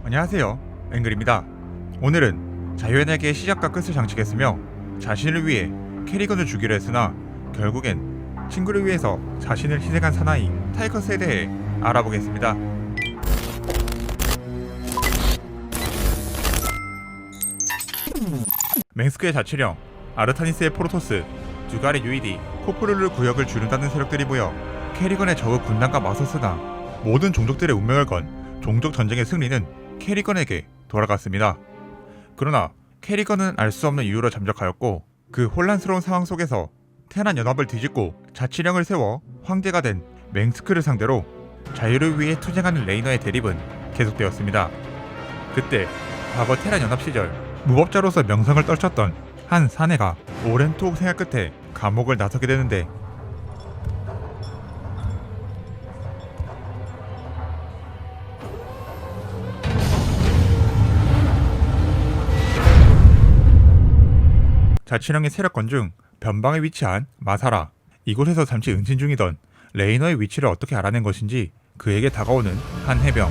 안녕하세요, 앵글입니다. 오늘은 자유연에게 시작과 끝을 장식했으며 자신을 위해 캐리건을 주기로 했으나 결국엔 친구를 위해서 자신을 희생한 사나이 타이커스에 대해 알아보겠습니다. 맹스크의 자치령, 아르타니스의 프로토스, 듀갈의 유이디, 코프룰루 구역을 주른다는 세력들이 모여 캐리건의 적의 군단과 맞섰으나 모든 종족들의 운명을 건 종족 전쟁의 승리는 캐리건에게 돌아갔습니다. 그러나 캐리건은 알 수 없는 이유로 잠적하였고 그 혼란스러운 상황 속에서 테란 연합을 뒤집고 자치령을 세워 황제가 된 맹스크를 상대로 자유를 위해 투쟁하는 레이너의 대립은 계속되었습니다. 그때 과거 테란 연합 시절 무법자로서 명성을 떨쳤던 한 사내가 오랜 투옥 생활 끝에 감옥을 나서게 되는데 자치령의 세력권 중 변방에 위치한 마사라, 이곳에서 잠시 은신 중이던 레이너의 위치를 어떻게 알아낸 것인지 그에게 다가오는 한 해병.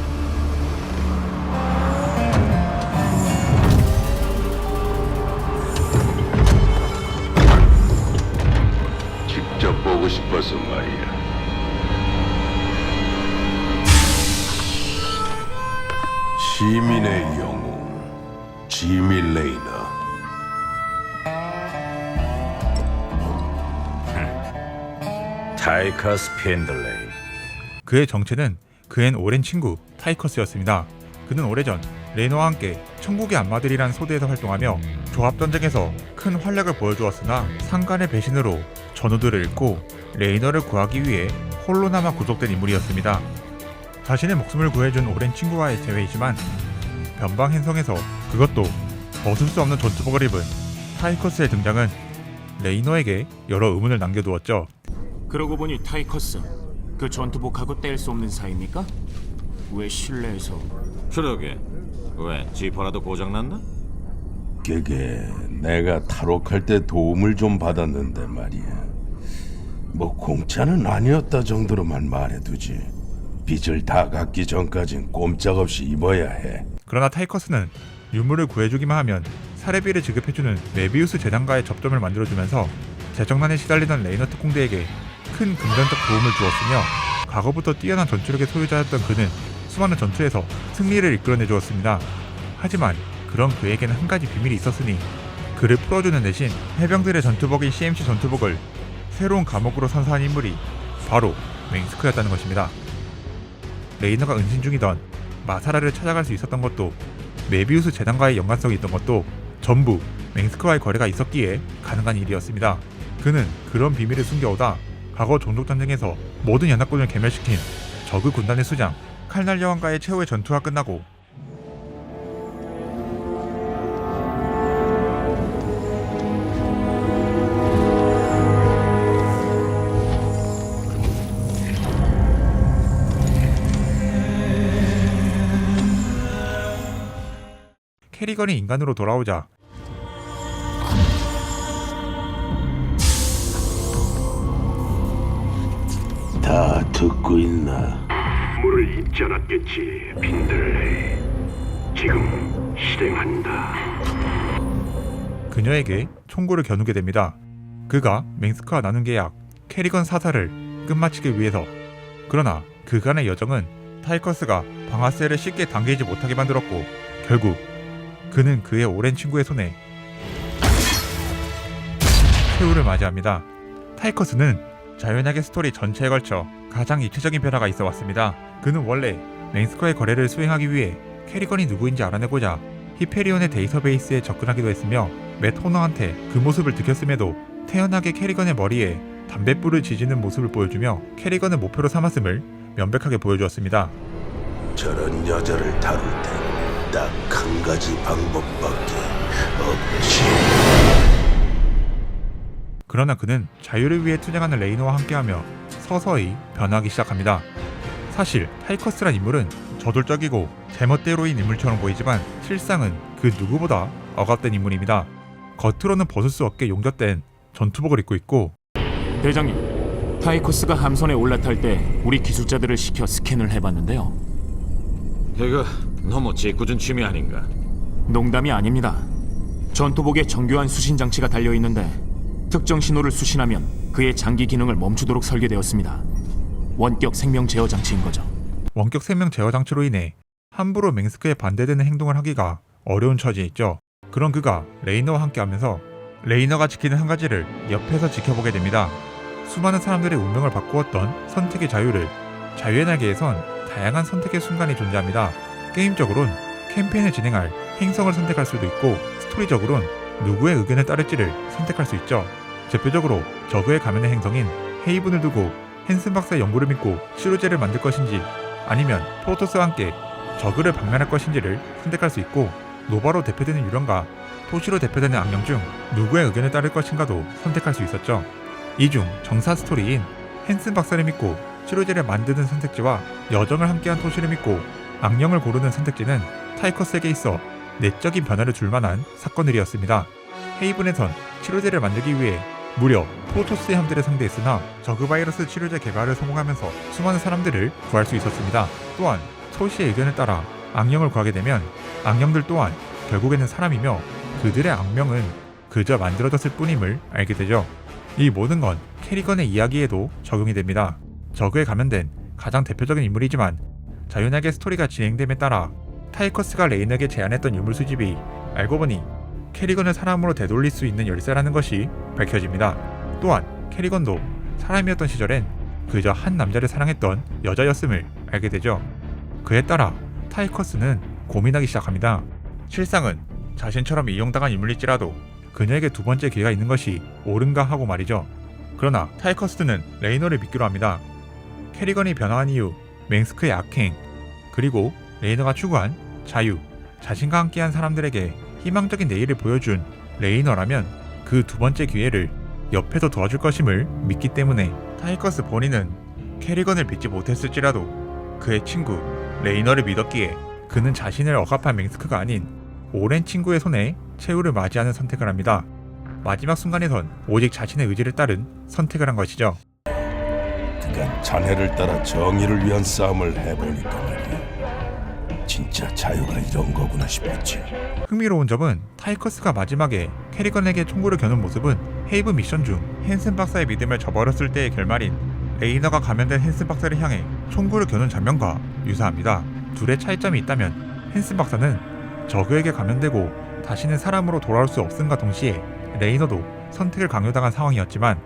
직접 보고 싶어서 말이야. 시민의 영웅, 지미 레이너. 타이커스 펜들레이. 그의 정체는 그의 오랜 친구 타이커스였습니다. 그는 오래전 레이너와 함께 천국의 안마들이란 소대에서 활동하며 조합전쟁에서 큰 활약을 보여주었으나 상간의 배신으로 전우들을 잃고 레이너를 구하기 위해 홀로 남아 구속된 인물이었습니다. 자신의 목숨을 구해준 오랜 친구와의 재회이지만 변방 행성에서 그것도 벗을 수 없는 전투복을 입은 타이커스의 등장은 레이너에게 여러 의문을 남겨두었죠. 그러고 보니 타이커스, 그 전투복하고 뗄 수 없는 사이입니까? 왜 실내에서... 그러게. 왜 지퍼라도 고장났나? 그게 내가 탈옥할 때 도움을 좀 받았는데 말이야. 뭐 공짜는 아니었다 정도로만 말해두지. 빚을 다 갚기 전까진 꼼짝없이 입어야 해. 그러나 타이커스는 유물을 구해주기만 하면 사례비를 지급해주는 메비우스 재단과의 접점을 만들어주면서 재정난에 시달리던 레이너 특공대에게 큰 금전적 도움을 주었으며 과거부터 뛰어난 전투력의 소유자였던 그는 수많은 전투에서 승리를 이끌어내 주었습니다. 하지만 그런 그에게는 한 가지 비밀이 있었으니 그를 풀어주는 대신 해병들의 전투복인 CMC 전투복을 새로운 감옥으로 선사한 인물이 바로 맹스크였다는 것입니다. 레이너가 은신 중이던 마사라를 찾아갈 수 있었던 것도 메비우스 재단과의 연관성이 있던 것도 전부 맹스크와의 거래가 있었기에 가능한 일이었습니다. 그는 그런 비밀을 숨겨오다 과거 종족전쟁에서 모든 연합군을 괴멸시킨 저그 군단의 수장 칼날 여왕과의 최후의 전투가 끝나고 캐리건이 인간으로 돌아오자 다 듣고 있나? 물을 잊지 않았겠지, 빈들레이. 지금 실행한다. 그녀에게 총구를 겨누게 됩니다. 그가 맹스크와 나눈 계약 캐리건 사살을 끝마치기 위해서. 그러나 그간의 여정은 타이커스가 방아쇠를 쉽게 당기지 못하게 만들었고 결국 그는 그의 오랜 친구의 손에 최후를 맞이합니다. 타이커스는 자유연약의 스토리 전체에 걸쳐 가장 입체적인 변화가 있어 왔습니다. 그는 원래 맹스크와의 거래를 수행하기 위해 캐리건이 누구인지 알아내고자 히페리온의 데이터베이스에 접근하기도 했으며 맷 호너한테 그 모습을 들켰음에도 태연하게 캐리건의 머리에 담뱃불을 지지는 모습을 보여주며 캐리건을 목표로 삼았음을 명백하게 보여주었습니다. 저런 여자를 다룰 때 딱 한 가지 방법밖에 없지. 그러나 그는 자유를 위해 투쟁하는 레이너와 함께하며 서서히 변하기 시작합니다. 사실 타이커스란 인물은 저돌적이고 제멋대로인 인물처럼 보이지만 실상은 그 누구보다 억압된 인물입니다. 겉으로는 벗을 수 없게 용접된 전투복을 입고 있고 대장님, 타이커스가 함선에 올라탈 때 우리 기술자들을 시켜 스캔을 해봤는데요. 이거 너무 짓궂은 취미 아닌가? 농담이 아닙니다. 전투복에 정교한 수신 장치가 달려 있는데 특정 신호를 수신하면 그의 장기 기능을 멈추도록 설계되었습니다. 원격 생명 제어 장치인 거죠. 원격 생명 제어 장치로 인해 함부로 맹스크에 반대되는 행동을 하기가 어려운 처지에 있죠. 그런 그가 레이너와 함께하면서 레이너가 지키는 한 가지를 옆에서 지켜보게 됩니다. 수많은 사람들의 운명을 바꾸었던 선택의 자유를. 자유의 날개에선 다양한 선택의 순간이 존재합니다. 게임적으론 캠페인을 진행할 행성을 선택할 수도 있고, 스토리적으론 누구의 의견에 따를지를 선택할 수 있죠. 대표적으로 저그에 가면의 행성인 헤이븐을 두고 헨슨 박사의 연구를 믿고 치료제를 만들 것인지, 아니면 프로토스와 함께 저그를 박멸할 것인지를 선택할 수 있고, 노바로 대표되는 유령과 토시로 대표되는 악령 중 누구의 의견에 따를 것인가도 선택할 수 있었죠. 이 중 정사 스토리인 헨슨 박사를 믿고 치료제를 만드는 선택지와 여정을 함께한 토시를 믿고 악령을 고르는 선택지는 타이커스에게 있어 내적인 변화를 줄 만한 사건들이었습니다. 헤이븐에선 치료제를 만들기 위해 무려 프로토스의 함대를 상대했으나 저그 바이러스 치료제 개발을 성공하면서 수많은 사람들을 구할 수 있었습니다. 또한 토시의 의견에 따라 악령을 구하게 되면 악령들 또한 결국에는 사람이며 그들의 악명은 그저 만들어졌을 뿐임을 알게 되죠. 이 모든 건 캐리건의 이야기에도 적용이 됩니다. 저그에 감염된 가장 대표적인 인물이지만 자유날개 스토리가 진행됨에 따라 타이커스가 레이너에게 제안했던 유물 수집이 알고 보니 캐리건을 사람으로 되돌릴 수 있는 열쇠라는 것이 밝혀집니다. 또한 캐리건도 사람이었던 시절엔 그저 한 남자를 사랑했던 여자였음을 알게 되죠. 그에 따라 타이커스는 고민하기 시작합니다. 실상은 자신처럼 이용당한 인물일지라도 그녀에게 두 번째 기회가 있는 것이 옳은가 하고 말이죠. 그러나 타이커스는 레이너를 믿기로 합니다. 캐리건이 변화한 이유, 맹스크의 악행, 그리고 레이너가 추구한 자유, 자신과 함께한 사람들에게 희망적인 내일을 보여준 레이너라면 그 두 번째 기회를 옆에서 도와줄 것임을 믿기 때문에 타이커스 본인은 캐리건을 믿지 못했을지라도 그의 친구 레이너를 믿었기에 그는 자신을 억압한 맹스크가 아닌 오랜 친구의 손에 최후를 맞이하는 선택을 합니다. 마지막 순간에선 오직 자신의 의지를 따른 선택을 한 것이죠. 그간 자네를 따라 정의를 위한 싸움을 해보니까 말이야. 진짜 자유가 이런 거구나 싶었지. 흥미로운 점은 타이커스가 마지막에 캐리건에게 총구를 겨눈 모습은 헤이브 미션 중 헨슨 박사의 믿음을 저버렸을 때의 결말인 레이너가 감염된 헨슨 박사를 향해 총구를 겨눈 장면과 유사합니다. 둘의 차이점이 있다면 헨슨 박사는 저그에게 감염되고 다시는 사람으로 돌아올 수 없음과 동시에 레이너도 선택을 강요당한 상황이었지만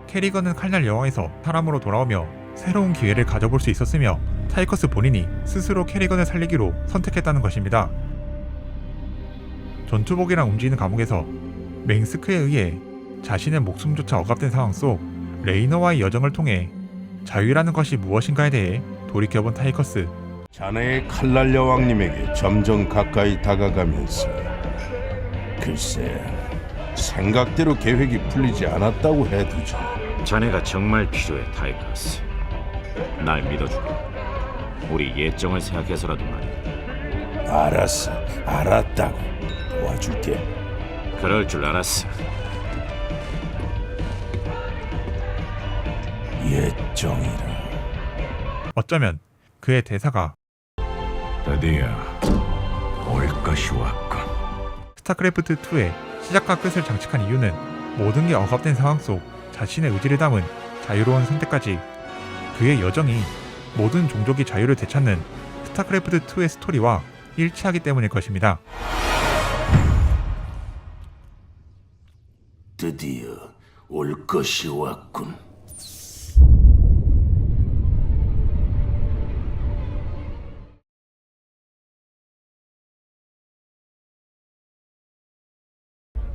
캐리건은 칼날 여왕에서 사람으로 돌아오며 새로운 기회를 가져볼 수 있었으며 타이커스 본인이 스스로 캐리건을 살리기로 선택했다는 것입니다. 전투복이랑 움직이는 감옥에서 맹스크에 의해 자신의 목숨조차 억압된 상황 속 레이너와의 여정을 통해 자유라는 것이 무엇인가에 대해 돌이켜본 타이커스. 자네의 칼날 여왕님에게 점점 가까이 다가가면서 글쎄 생각대로 계획이 풀리지 않았다고 해두죠. 자네가 정말 필요해, 타이커스. 날 믿어주게. 우리 예정을 생각해서라도 말이야. 알았어, 알았다고 도와줄게. 그럴 줄 알았어. 예정이라. 어쩌면 그의 대사가 드디어 올 것이 왔군. 스타크래프트2의 시작과 끝을 장식한 이유는 모든 게 억압된 상황 속 자신의 의지를 담은 자유로운 선택까지, 그의 여정이 모든 종족이 자유를 되찾는 스타크래프트2의 스토리와 일치하기 때문일 것입니다. 드디어 올 것이 왔군.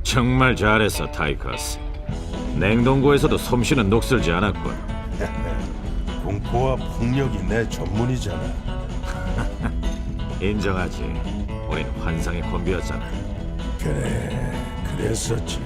정말 잘했어, 타이커스. 냉동고에서도 솜씨는 녹슬지 않았군. 공포와 폭력이 내 전문이잖아. 인정하지. 우린 환상의 콤비였잖아. 그래, 그랬었지.